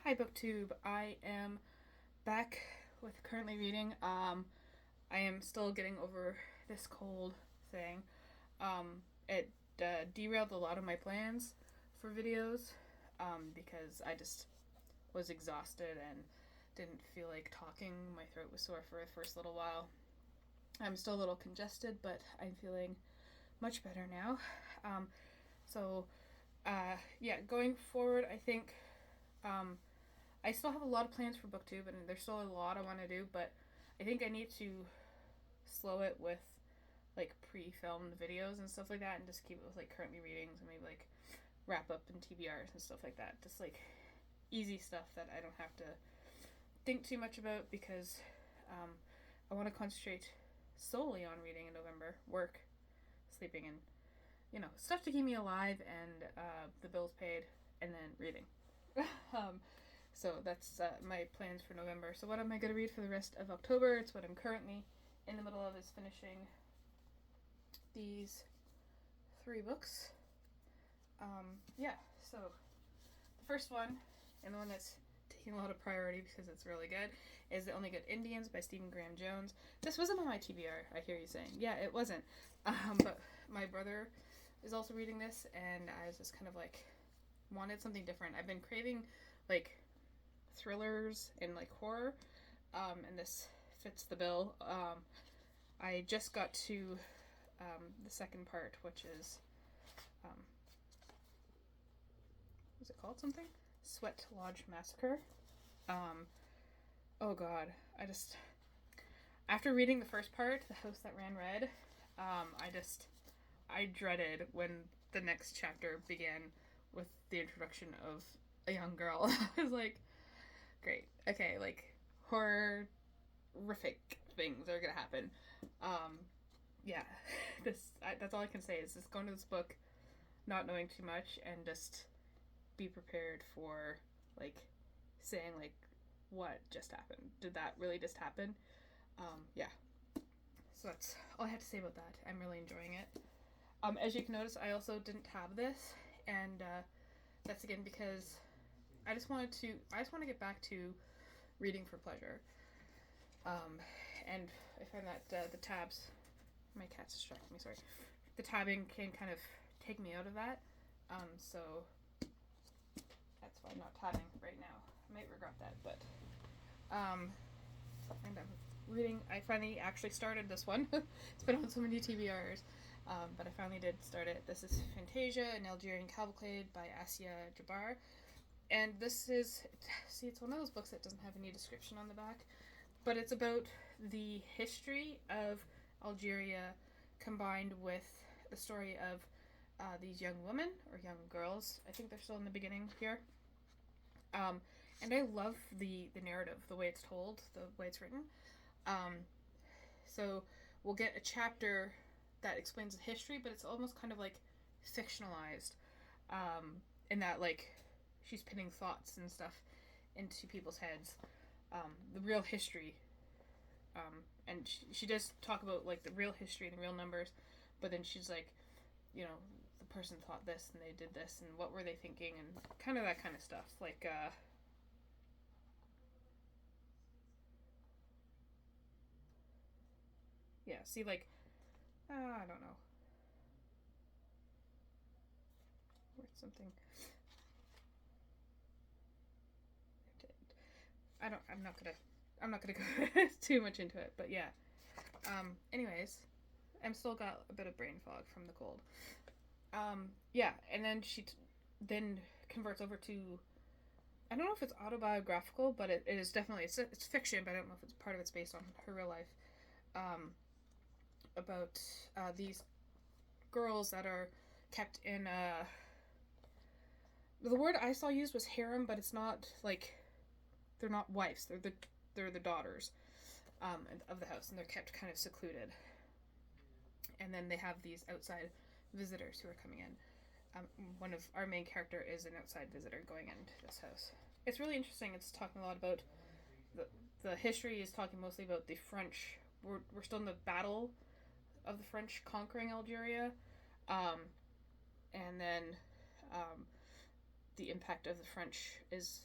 Hi, BookTube. I am back with currently reading. I am still getting over this cold thing. It derailed a lot of my plans for videos because I just was exhausted and didn't feel like talking. My throat was sore for the first little while. I'm still a little congested, but I'm feeling much better now. Um, so, yeah, going forward, I think um, I still have a lot of plans for BookTube, and there's still a lot I want to do, but I think I need to slow it with like pre-filmed videos and stuff like that, and just keep it with like currently readings and maybe like wrap up and TBRs and stuff like that. Just like easy stuff that I don't have to think too much about because um, I want to concentrate solely on reading in November, work, sleeping, and stuff to keep me alive and the bills paid, and then reading. um, So that's my plans for November. So what am I going to read for the rest of October? It's what I'm currently in the middle of, is finishing these 3 books. Yeah, so the first one, and the one that's taking a lot of priority because it's really good, is The Only Good Indians by Stephen Graham Jones. This wasn't on my TBR, I hear you saying. Yeah, it wasn't. But my brother is also reading this, and I was just kind of like, wanted something different. I've been craving like thrillers and like horror, and this fits the bill. I just got to the second part, which is um, was it called something? Sweat Lodge Massacre. Um, oh God, I just after reading the first part, The House That Ran Red, I dreaded when the next chapter began with the introduction of a young girl. I was like, great, okay, like horrific things are gonna happen. Um, yeah, that's all I can say is just go into this book not knowing too much and just be prepared for like saying like what just happened. Did that really just happen? Yeah. So that's all I have to say about that. I'm really enjoying it. As you can notice, I also didn't have this, and that's again because I just want to get back to reading for pleasure. Um, and I find that the tabs, my cat's distracting me. Sorry, the tabbing can kind of take me out of that. So that's why I'm not tabbing right now. I might regret that, but and I'm reading. I finally actually started this one. It's been on so many TBRs, but I finally did start it. This is Fantasia, an Algerian Cavalcade by Asia Jabbar, and this is it's one of those books that doesn't have any description on the back, but it's about the history of Algeria combined with the story of these young women or young girls. I think they're still in the beginning here. Um, and I love the narrative, the way it's told, the way it's written. Um, so we'll get a chapter that explains the history, but it's almost kind of like fictionalized, in that like she's pinning thoughts and stuff into people's heads. The real history, and she does talk about like the real history and the real numbers, but then she's like, the person thought this and they did this and what were they thinking and kind of that kind of stuff. Like, yeah, see, like, I don't know. Where's something? I don't. I'm not gonna. I'm not gonna go too much into it, but yeah. Anyways, I'm still got a bit of brain fog from the cold. Yeah, and then she then converts over to. I don't know if it's autobiographical, but it is definitely it's fiction, but I don't know if it's part of it's based on her real life. Um, about these girls that are kept in the word I saw used was harem, but it's not like they're not wives. They're the daughters of the house, and they're kept kind of secluded. And then they have these outside visitors who are coming in. One of our main character is an outside visitor going into this house. It's really interesting. It's talking a lot about the history is talking mostly about the French. We're still in the battle of the French conquering Algeria, um, and then the impact of the French is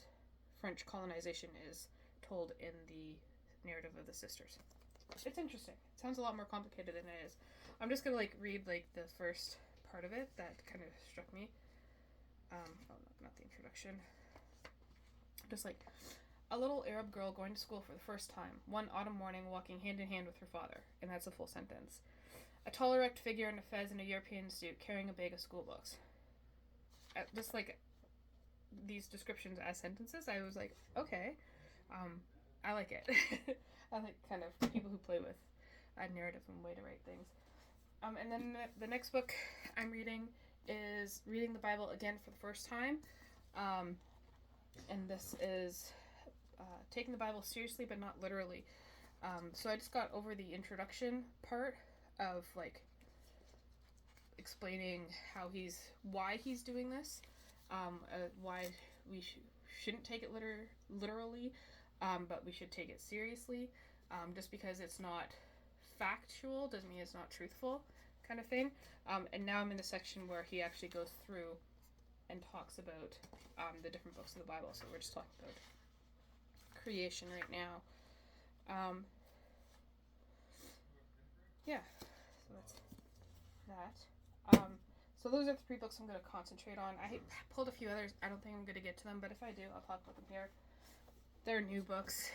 French colonization is told in the narrative of the sisters. It's interesting. It sounds a lot more complicated than it is. I'm just gonna read the first part of it that kind of struck me. Not the introduction. Just a little Arab girl going to school for the first time, one autumn morning walking hand in hand with her father, and that's a full sentence. A tall erect figure in a fez in a European suit carrying a bag of school books. Just these descriptions as sentences, I was like, okay, I like it. I like kind of people who play with a narrative and way to write things. And then the next book I'm reading is Reading the Bible Again for the First Time. And this is taking the Bible seriously but not literally. So I just got over the introduction part of explaining why he's doing this, why we shouldn't take it literally, but we should take it seriously. Just because it's not factual doesn't mean it's not truthful, kind of thing. And now I'm in the section where he actually goes through and talks about the different books of the Bible. So we're just talking about creation right now. Yeah, so that's that. So those are the 3 books I'm going to concentrate on. I pulled a few others. I don't think I'm going to get to them, but if I do, I'll talk about them here. They're new books.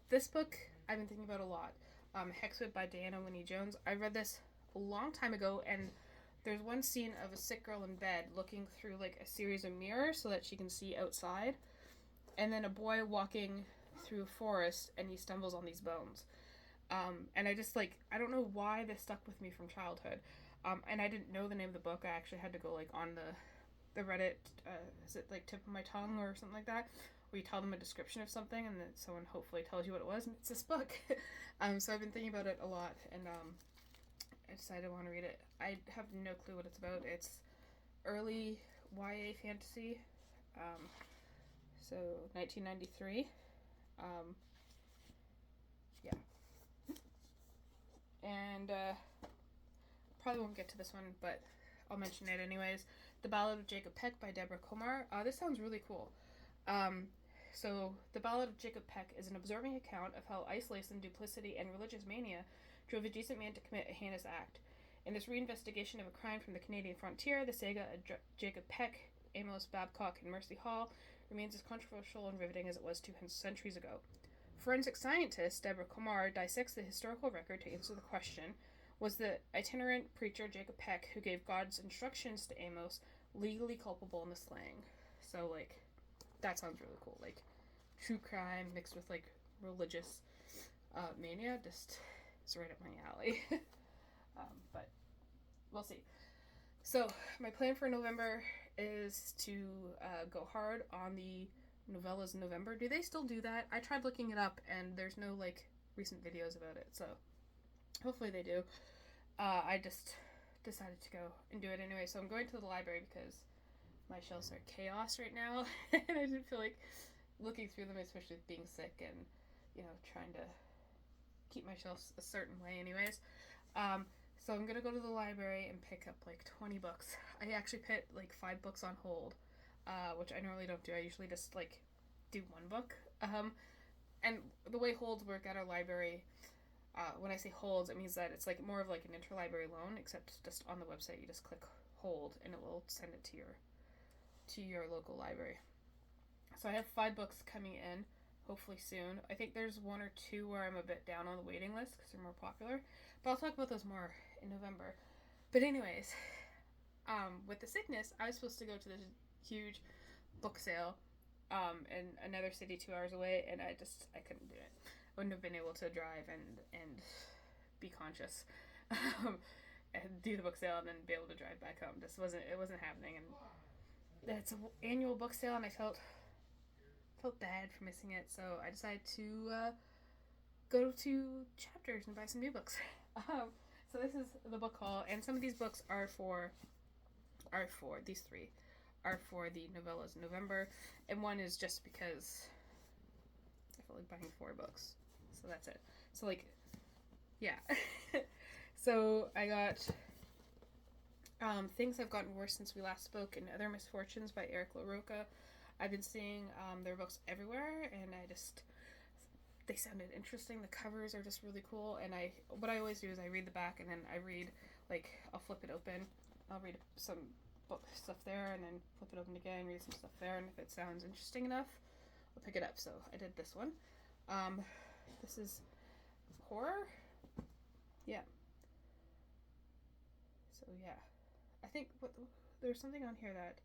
This book I've been thinking about a lot. Hexwood by Diana Winnie Jones. I read this a long time ago, and there's one scene of a sick girl in bed looking through a series of mirrors so that she can see outside, and then a boy walking through a forest, and he stumbles on these bones. And I just I don't know why this stuck with me from childhood. And I didn't know the name of the book. I actually had to go on the Reddit, is it Tip of My Tongue or something like that, where you tell them a description of something and then someone hopefully tells you what it was, and it's this book. So I've been thinking about it a lot, and I decided I want to read it. I have no clue what it's about. It's early YA fantasy, so 1993. Yeah. And probably won't get to this one, but I'll mention it anyways. The Ballad of Jacob Peck by Deborah Komar. This sounds really cool. So The Ballad of Jacob Peck is an absorbing account of how isolation, duplicity, and religious mania drove a decent man to commit a heinous act. In this reinvestigation of a crime from the Canadian frontier, the saga of Jacob Peck, Amos Babcock, and Mercy Hall remains as controversial and riveting as it was 2 centuries ago. Forensic scientist Deborah Komar dissects the historical record to answer the question, was the itinerant preacher Jacob Peck, who gave God's instructions to Amos, legally culpable in the slaying? So, that sounds really cool. True crime mixed with, religious mania. Just, it's right up my alley. But we'll see. So, my plan for November is to go hard on the Novellas in November. Do they still do that? I tried looking it up, and there's no, recent videos about it, so hopefully they do. I just decided to go and do it anyway, so I'm going to the library because my shelves are chaos right now, and I didn't feel like looking through them, especially with being sick and, trying to keep my shelves a certain way anyways. So I'm gonna go to the library and pick up 20 books. I actually put 5 books on hold, which I normally don't do. I usually just do 1 book. And the way holds work at our library, when I say holds, it means that it's more of an interlibrary loan, except just on the website you just click hold and it will send it to your local library. So I have 5 books coming in, hopefully soon. I think there's 1 or 2 where I'm a bit down on the waiting list because they're more popular, but I'll talk about those more in November. But anyways, with the sickness, I was supposed to go to this huge book sale in another city 2 hours away, and I couldn't do it. I wouldn't have been able to drive and be conscious and do the book sale and then be able to drive back home. It wasn't happening, and it's an annual book sale, and I felt bad for missing it, so I decided to go to Chapters and buy some new books. So this is the book haul, and some of these books are for these 3 are for the Novellas in November, and 1 is just because I felt like buying 4 books, so that's it. So yeah. So I got Things Have Gotten Worse Since We Last Spoke and Other Misfortunes by Eric LaRocca. I've been seeing their books everywhere, and they sounded interesting. The covers are just really cool, and what I always do is I read the back, and then I'll flip it open. I'll read some book stuff there, and then flip it open again, read some stuff there, and if it sounds interesting enough, I'll pick it up. So I did this one. This is horror. Yeah. So yeah, I think there's something on here that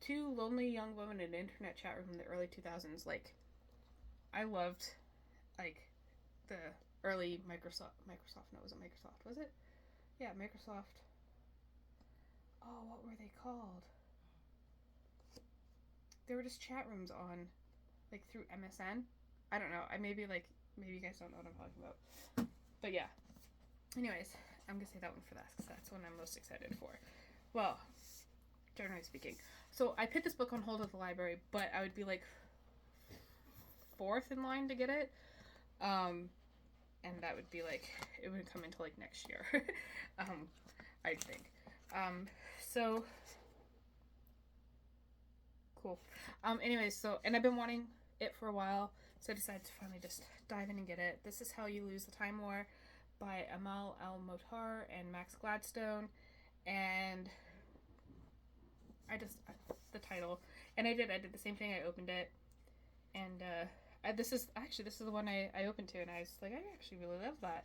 two lonely young women in an internet chat room in the early 2000s. Like, I loved like the early Microsoft. No, was it Microsoft? Was it? Yeah, Microsoft. Oh, what were they called? They were just chat rooms on, like, through MSN. I don't know. Maybe you guys don't know what I'm talking about. But yeah. Anyways, I'm gonna say that one for that because that's one I'm most excited for. Well, generally speaking. So I put this book on hold at the library, but I would be like fourth in line to get it. And that would be like, it would come into like next year. I think. So cool. Anyways, and I've been wanting it for a while, so I decided to finally just dive in and get it. This is How You Lose the Time War by Amal El-Mohtar and Max Gladstone, and the title, and I did the same thing. I opened it, and this is the one I opened to, and I was like, I actually really love that.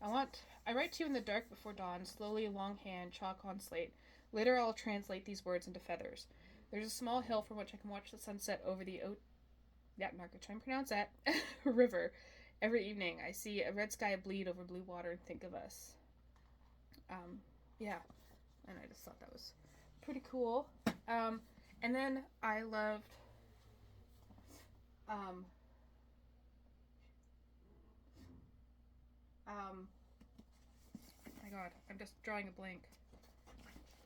I write to you in the dark before dawn, slowly, longhand, chalk on slate. Later I'll translate these words into feathers. There's a small hill from which I can watch the sunset over the not gonna try and pronounce that, river. Every evening I see a red sky bleed over blue water and think of us. Yeah, and I just thought that was pretty cool. And then I loved, oh my god, I'm just drawing a blank.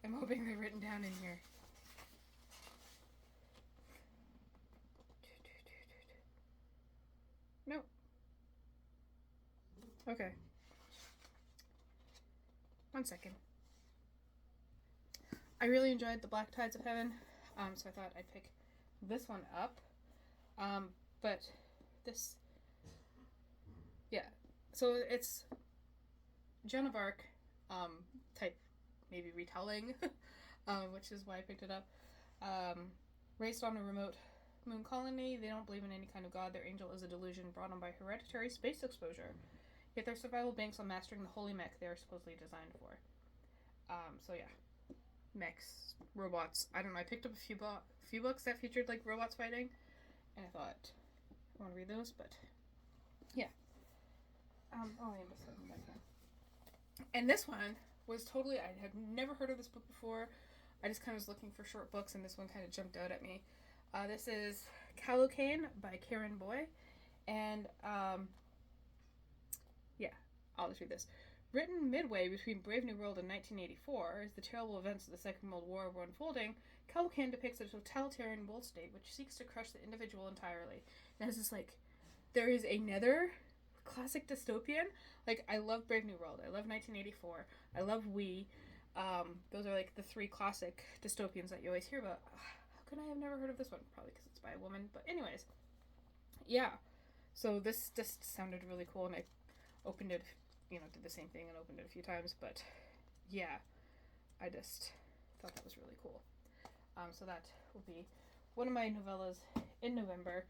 I'm hoping they're written down in here. Nope. Okay. 1 second. I really enjoyed The Black Tides of Heaven, so I thought I'd pick this one up. But this, yeah. So it's Joan of Arc type, maybe retelling, which is why I picked it up. Raised on a remote moon colony, they don't believe in any kind of god. Their angel is a delusion brought on by hereditary space exposure. Yet their survival banks on mastering the holy mech they are supposedly designed for. So yeah, mechs, robots. I don't know. I picked up a few books that featured like robots fighting, and I thought I want to read those, but yeah. I missed something back there. And this one was totally. I had never heard of this book before. I just kind of was looking for short books, and this one kind of jumped out at me. This is Callocane by Karen Boy, and yeah, I'll just read this. Written midway between Brave New World and 1984, as the terrible events of the Second World War were unfolding, Callocane depicts a totalitarian world state which seeks to crush the individual entirely. And it's just like, there is another classic dystopian. Like, I love Brave New World. I love 1984. I love We. Those are like the three classic dystopians that you always hear about. How can I have never heard of this one? Probably because it's by a woman. But anyways, yeah. So this just sounded really cool, and I opened it, did the same thing and opened it a few times. But yeah, I just thought that was really cool. So that will be one of my novellas in November.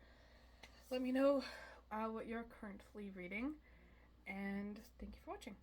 Let me know what you're currently reading, and thank you for watching.